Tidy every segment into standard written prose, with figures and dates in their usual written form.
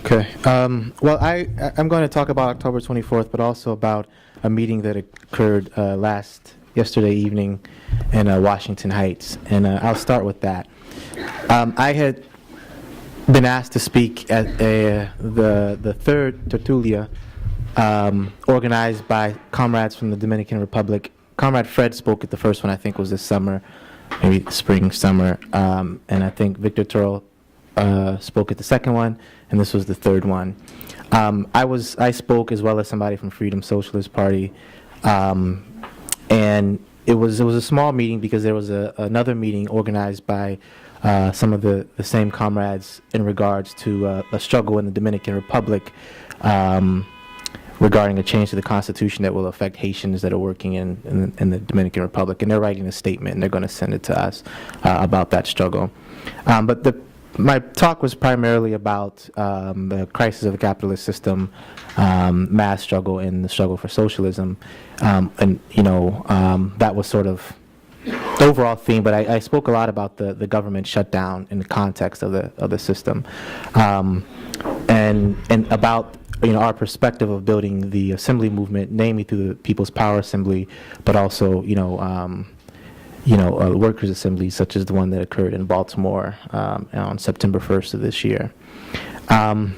Okay. Well, I'm going to talk about October 24th, but also about a meeting that occurred yesterday evening in Washington Heights, and I'll start with that. I had been asked to speak at the third tertulia organized by comrades from the Dominican Republic. Comrade Fred spoke at the first one, I think was this summer, maybe spring, summer, and I think Victor Turl spoke at the second one, and this was the third one. I spoke as well as somebody from Freedom Socialist Party, and it was a small meeting because there was another meeting organized by some of the same comrades in regards to a struggle in the Dominican Republic regarding a change to the Constitution that will affect Haitians that are working in the Dominican Republic, and they're writing a statement and they're going to send it to us about that struggle. But my talk was primarily about the crisis of the capitalist system, mass struggle, and the struggle for socialism, and that was sort of the overall theme. But I spoke a lot about the government shutdown in the context of the system, and about our perspective of building the assembly movement, namely through the People's Power Assembly, but also workers' assemblies such as the one that occurred in Baltimore on September 1st of this year. And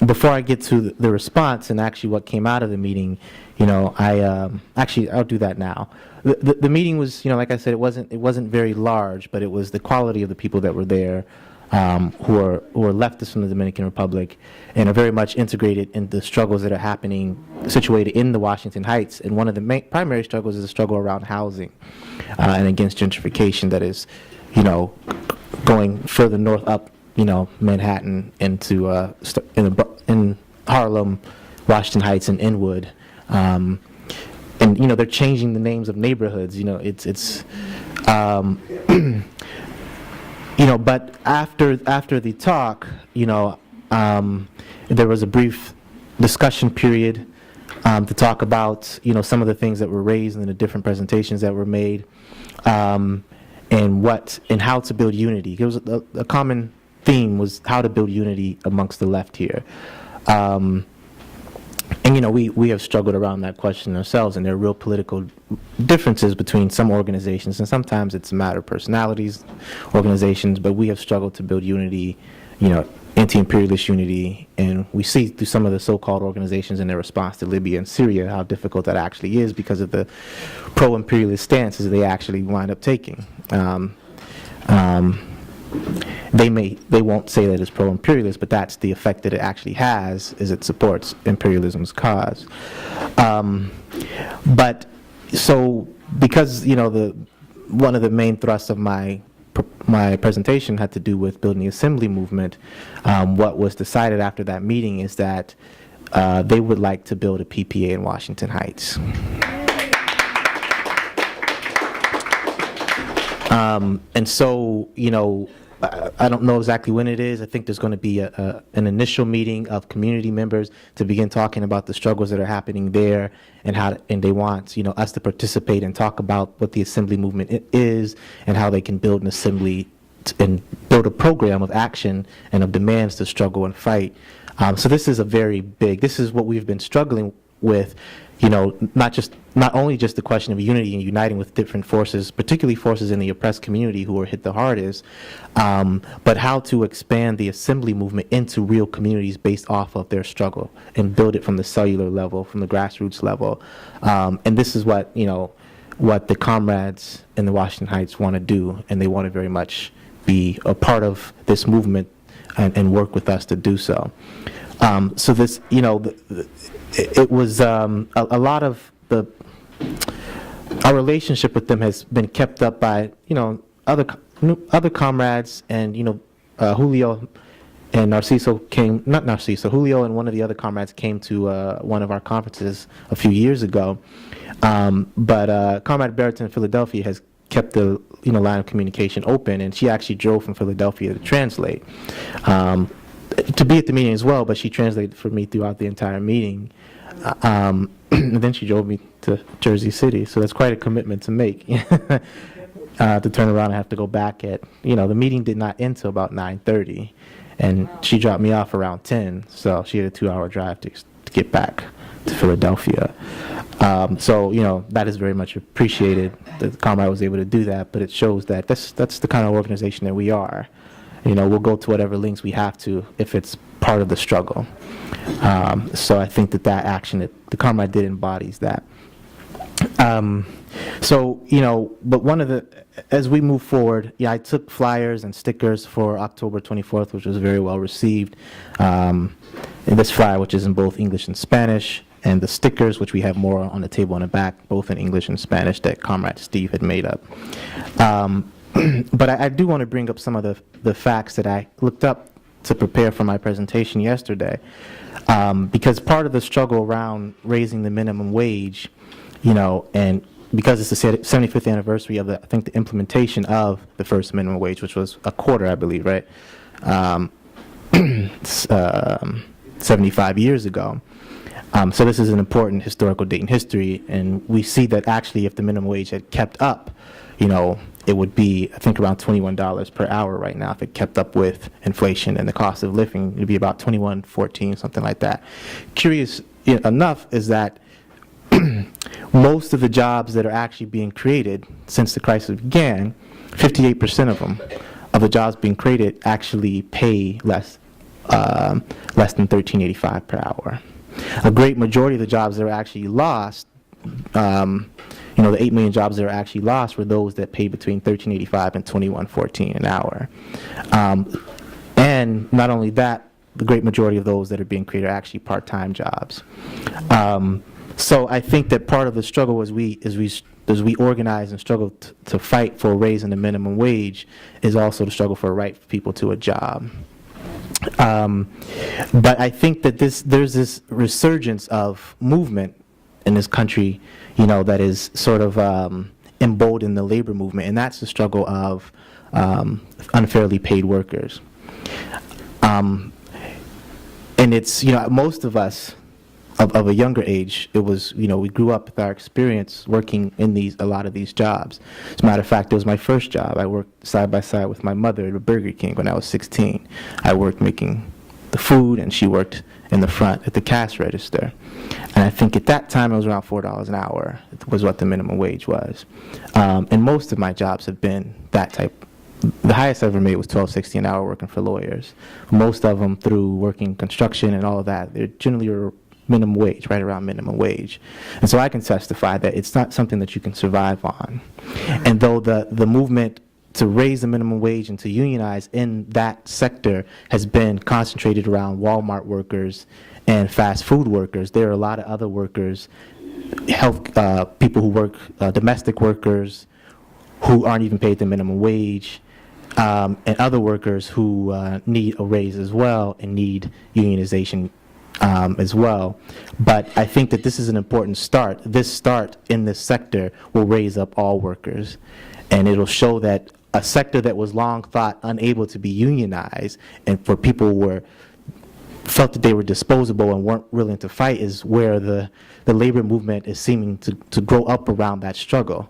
before I get to the response and actually what came out of the meeting, I'll do that now. The meeting was, like I said, it wasn't very large, but it was the quality of the people that were there, who are leftists from the Dominican Republic and are very much integrated in the struggles that are happening, situated in the Washington Heights. And one of the primary struggles is a struggle around housing and against gentrification that is, going further north up, Manhattan into in Harlem, Washington Heights, and Inwood. And they're changing the names of neighborhoods. But after the talk, there was a brief discussion period to talk about, some of the things that were raised in the different presentations that were made, and how to build unity. It was a common theme was how to build unity amongst the left here. And we have struggled around that question ourselves, and there are real political differences between some organizations, and sometimes it's a matter of personalities, organizations, but we have struggled to build unity, anti-imperialist unity, and we see through some of the so-called organizations in their response to Libya and Syria how difficult that actually is because of the pro-imperialist stances they actually wind up taking. They won't say that it's pro-imperialist, but that's the effect that it actually has, is it supports imperialism's cause. But so because one of the main thrusts of my presentation had to do with building the assembly movement, what was decided after that meeting is that they would like to build a PPA in Washington Heights. And so, I don't know exactly when it is. I think there's going to be an initial meeting of community members to begin talking about the struggles that are happening there, and they want us to participate and talk about what the assembly movement is and how they can build an assembly and build a program of action and of demands to struggle and fight. So this is this is what we've been struggling with. Not only just the question of unity and uniting with different forces, particularly forces in the oppressed community who are hit the hardest, but how to expand the assembly movement into real communities based off of their struggle and build it from the cellular level, from the grassroots level. And this is what the comrades in the Washington Heights want to do, and they want to very much be a part of this movement and work with us to do so. So this, it was a lot of our relationship with them has been kept up by other comrades, and Julio and Julio and one of the other comrades came to one of our conferences a few years ago, but Comrade Barrett in Philadelphia has kept the line of communication open, and she actually drove from Philadelphia to translate, to be at the meeting as well, but she translated for me throughout the entire meeting. And then she drove me to Jersey City, so that's quite a commitment to make. To turn around and have to go back at, the meeting did not end till about 9:30, and she dropped me off around 10, so she had a 2-hour drive to get back to Philadelphia. So, that is very much appreciated that Comrade was able to do that, but it shows that that's the kind of organization that we are. We'll go to whatever lengths we have to if it's part of the struggle. So I think that action that the Comrade did embodies that. But as we move forward, I took flyers and stickers for October 24th, which was very well received. And this flyer, which is in both English and Spanish, and the stickers, which we have more on the table in the back, both in English and Spanish, that Comrade Steve had made up. But I do want to bring up some of the facts that I looked up to prepare for my presentation yesterday, because part of the struggle around raising the minimum wage, and because it's the 75th anniversary of the implementation of the first minimum wage, which was a quarter, I believe, right? 75 years ago. So this is an important historical date in history, and we see that actually if the minimum wage had kept up, it would be, I think, around $21 per hour right now. If it kept up with inflation and the cost of living, it would be about $21.14, something like that. Curious enough is that most of the jobs that are actually being created since the crisis began, 58% of them, of the jobs being created, actually pay less than $13.85 per hour. A great majority of the jobs that are actually lost, the 8 million jobs that are actually lost, were those that pay between $13.85 and $21.14 an hour. And not only that, the great majority of those that are being created are actually part-time jobs. So I think that part of the struggle as we organize and struggle to fight for raising the minimum wage is also the struggle for a right for people to a job. But I think that there's this resurgence of movement in this country, that is sort of emboldened the labor movement, and that's the struggle of unfairly paid workers. And it's, most of us of a younger age, it was, we grew up with our experience working in a lot of these jobs. As a matter of fact, it was my first job. I worked side by side with my mother at a Burger King when I was 16. I worked making the food, and she worked in the front at the cash register. And I think at that time it was around $4 an hour was what the minimum wage was. And most of my jobs have been that type. The highest I ever made was $12.60 an hour working for lawyers. Most of them through working construction and all of that, they're generally minimum wage, right around minimum wage. And so I can testify that it's not something that you can survive on. And though the movement to raise the minimum wage and to unionize in that sector has been concentrated around Walmart workers and fast food workers, there are a lot of other workers, people who work, domestic workers who aren't even paid the minimum wage, and other workers who need a raise as well and need unionization as well. But I think that this is an important start. This start in this sector will raise up all workers, and it'll show that a sector that was long thought unable to be unionized, and for people who felt that they were disposable and weren't willing to fight, is where the labor movement is seeming to grow up around that struggle,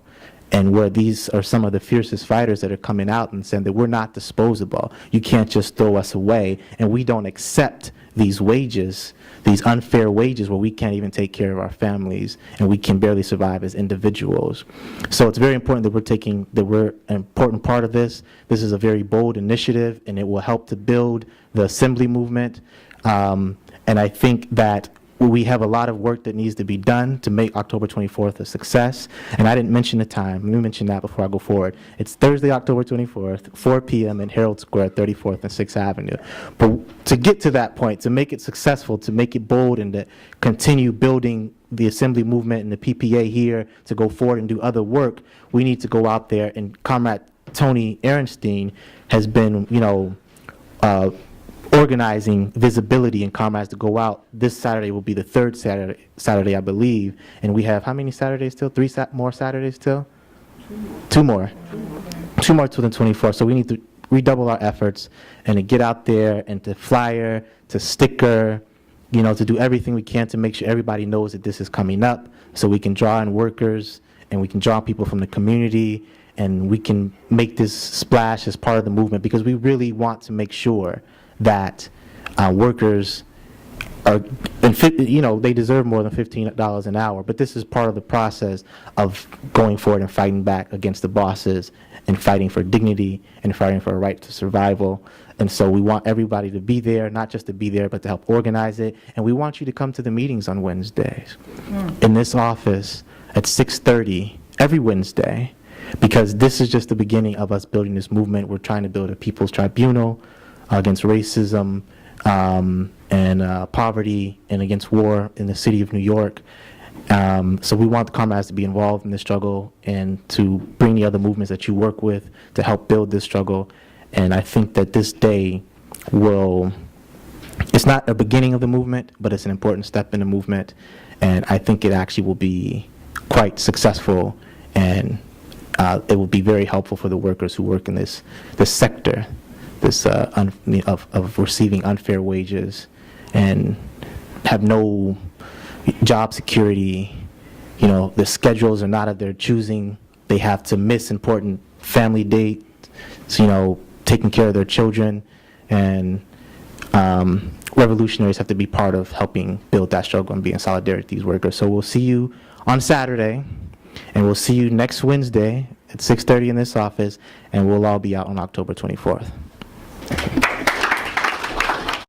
and where these are some of the fiercest fighters that are coming out and saying that we're not disposable. You can't just throw us away, and we don't accept these wages, these unfair wages where we can't even take care of our families and we can barely survive as individuals. So it's very important that we're an important part of this. This is a very bold initiative, and it will help to build the assembly movement. And I think that we have a lot of work that needs to be done to make October 24th a success. And I didn't mention the time. Let me mention that before I go forward. It's Thursday, October 24th, 4 p.m. in Herald Square, 34th and 6th Avenue. But to get to that point, to make it successful, to make it bold, and to continue building the assembly movement and the PPA here to go forward and do other work, we need to go out there. And Comrade Tony Ehrenstein has been, organizing visibility and comrades to go out. This Saturday will be the third Saturday, I believe. And we have how many Saturdays still? More Saturdays still? Two more. Two more till the 24th. So we need to redouble our efforts and to get out there and to flyer, to sticker, to do everything we can to make sure everybody knows that this is coming up, so we can draw in workers and we can draw people from the community, and we can make this splash as part of the movement, because we really want to make sure that workers are, they deserve more than $15 an hour, but this is part of the process of going forward and fighting back against the bosses and fighting for dignity and fighting for a right to survival. And so we want everybody to be there, not just to be there, but to help organize it. And we want you to come to the meetings on Wednesdays in this office at 6:30 every Wednesday, because this is just the beginning of us building this movement. We're trying to build a people's tribunal against racism and poverty and against war in the city of New York. So we want the comrades to be involved in this struggle and to bring the other movements that you work with to help build this struggle. And I think that this day it's not a beginning of the movement, but it's an important step in the movement. And I think it actually will be quite successful, and it will be very helpful for the workers who work in this sector, of receiving unfair wages and have no job security. The schedules are not of their choosing. They have to miss important family dates, taking care of their children, and revolutionaries have to be part of helping build that struggle and be in solidarity with these workers. So we'll see you on Saturday, and we'll see you next Wednesday at 6:30 in this office, and we'll all be out on October 24th.